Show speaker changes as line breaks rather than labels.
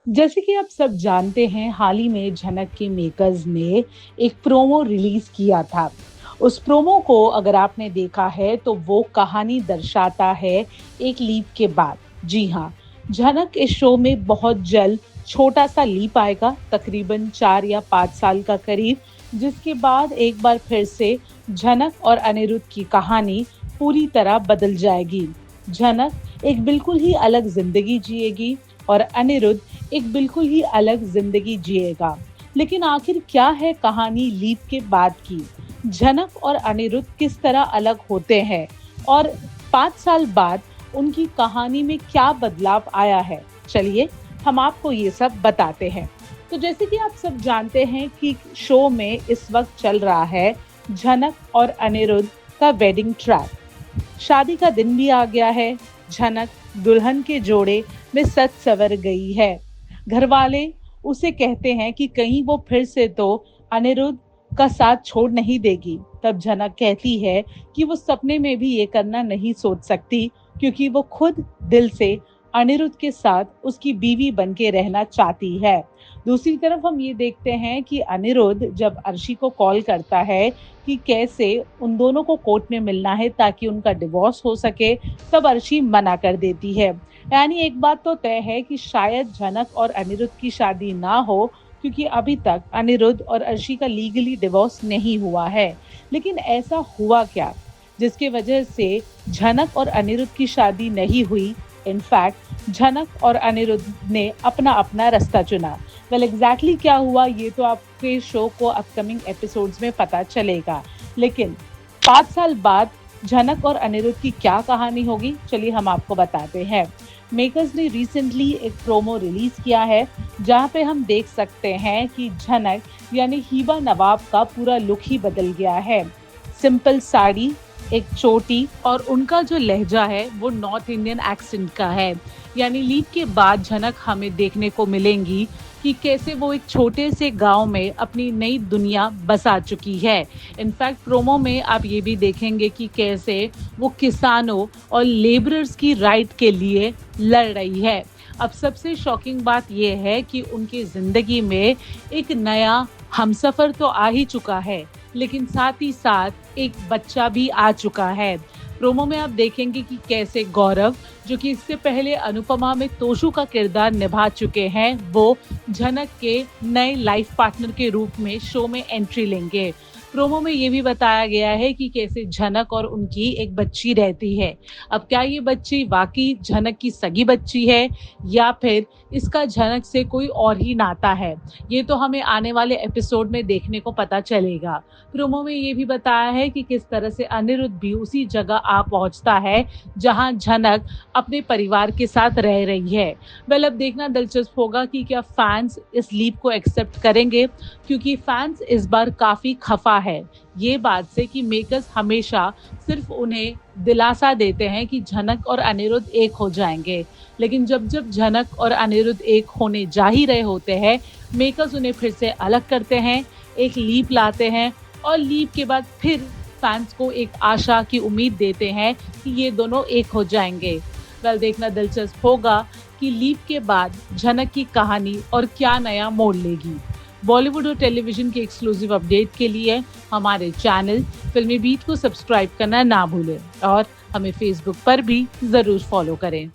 जैसे कि आप सब जानते हैं, हाल ही में झनक के मेकर्स ने एक प्रोमो रिलीज किया था। उस प्रोमो को अगर आपने देखा है तो वो कहानी दर्शाता है एक लीप के बाद। जी हाँ, झनक इस शो में बहुत जल्द छोटा सा लीप आएगा, तकरीबन 4 या 5 साल का करीब, जिसके बाद एक बार फिर से झनक और अनिरुद्ध की कहानी पूरी तरह बदल जाएगी। झनक एक बिल्कुल ही अलग जिंदगी जिएगी और अनिरुद्ध एक बिल्कुल ही अलग जिंदगी जिएगा। लेकिन आखिर क्या है कहानी लीप के बाद की? झनक और अनिरुद्ध किस तरह अलग होते हैं और 5 साल बाद उनकी कहानी में क्या बदलाव आया है? चलिए हम आपको ये सब बताते हैं। तो जैसे कि आप सब जानते हैं कि शो में इस वक्त चल रहा है झनक और अनिरुद्ध का वेडिंग ट्रैक। शादी का दिन भी आ गया है। झनक दुल्हन के जोड़े में सज सवर गई है। घरवाले उसे कहते हैं कि कहीं वो फिर से तो अनिरुद्ध का साथ छोड़ नहीं देगी। तब झनक कहती है कि वो सपने में भी ये करना नहीं सोच सकती, क्योंकि वो खुद दिल से अनिरुद्ध के साथ उसकी बीवी बन के रहना चाहती है। दूसरी तरफ हम ये देखते हैं कि अनिरुद्ध जब अर्शी को कॉल करता है कि कैसे उन दोनों को कोर्ट में मिलना है ताकि उनका डिवोर्स हो सके, तब अर्शी मना कर देती है। यानी एक बात तो तय है कि शायद झनक और अनिरुद्ध की शादी ना हो, क्योंकि अभी तक अनिरुद्ध और अर्शी का लीगली डिवोर्स नहीं हुआ है। लेकिन ऐसा हुआ क्या जिसकी वजह से झनक और अनिरुद्ध की शादी नहीं हुई? इनफैक्ट झनक और अनिरुद्ध ने अपना अपना रास्ता चुना। वेल एग्जैक्टली क्या हुआ ये तो आपके शो को अपकमिंग एपिसोड्स में पता चलेगा। लेकिन 5 साल बाद झनक और अनिरुद्ध की क्या कहानी होगी, चलिए हम आपको बताते हैं। मेकर्स ने रिसेंटली एक प्रोमो रिलीज किया है, जहां पे हम देख सकते हैं कि झनक यानी हिबा नवाब का पूरा लुक ही बदल गया है। सिंपल साड़ी, एक चोटी और उनका जो लहजा है वो नॉर्थ इंडियन एक्सेंट का है। यानी लीप के बाद झनक हमें देखने को मिलेंगी कि कैसे वो एक छोटे से गांव में अपनी नई दुनिया बसा चुकी है। इनफैक्ट प्रोमो में आप ये भी देखेंगे कि कैसे वो किसानों और लेबरर्स की राइट के लिए लड़ रही है। अब सबसे शॉकिंग बात यह है कि उनकी जिंदगी में एक नया हमसफर तो आ ही चुका है, लेकिन साथ ही साथ एक बच्चा भी आ चुका है। प्रोमो में आप देखेंगे कि कैसे गौरव, जो कि इससे पहले अनुपमा में तोशु का किरदार निभा चुके हैं, वो झनक के नए लाइफ पार्टनर के रूप में शो में एंट्री लेंगे। प्रोमो में ये भी बताया गया है कि कैसे झनक और उनकी एक बच्ची रहती है। अब क्या ये बच्ची वाकई झनक की सगी बच्ची है या फिर इसका झनक से कोई और ही नाता है, ये तो हमें आने वाले एपिसोड में देखने को पता चलेगा। प्रोमो में ये भी बताया है कि किस तरह से अनिरुद्ध भी उसी जगह आ पहुंचता है जहां झनक अपने परिवार के साथ रह रही है। वेल अब देखना दिलचस्प होगा कि क्या फैंस इस लीप को एक्सेप्ट करेंगे, क्योंकि फैंस इस बार काफी खफा है ये बात से कि मेकर्स हमेशा सिर्फ उन्हें दिलासा देते हैं कि झनक और अनिरुद्ध एक हो जाएंगे, लेकिन जब जब झनक और अनिरुद्ध एक होने जा ही रहे होते हैं, मेकर्स उन्हें फिर से अलग करते हैं, एक लीप लाते हैं और लीप के बाद फिर फैंस को एक आशा की उम्मीद देते हैं कि ये दोनों एक हो जाएंगे। कल देखना दिलचस्प होगा कि लीप के बाद झनक की कहानी और क्या नया मोड़ लेगी। बॉलीवुड और टेलीविजन के एक्सक्लूसिव अपडेट के लिए हमारे चैनल फिल्मी बीट को सब्सक्राइब करना ना भूलें और हमें फेसबुक पर भी जरूर फॉलो करें।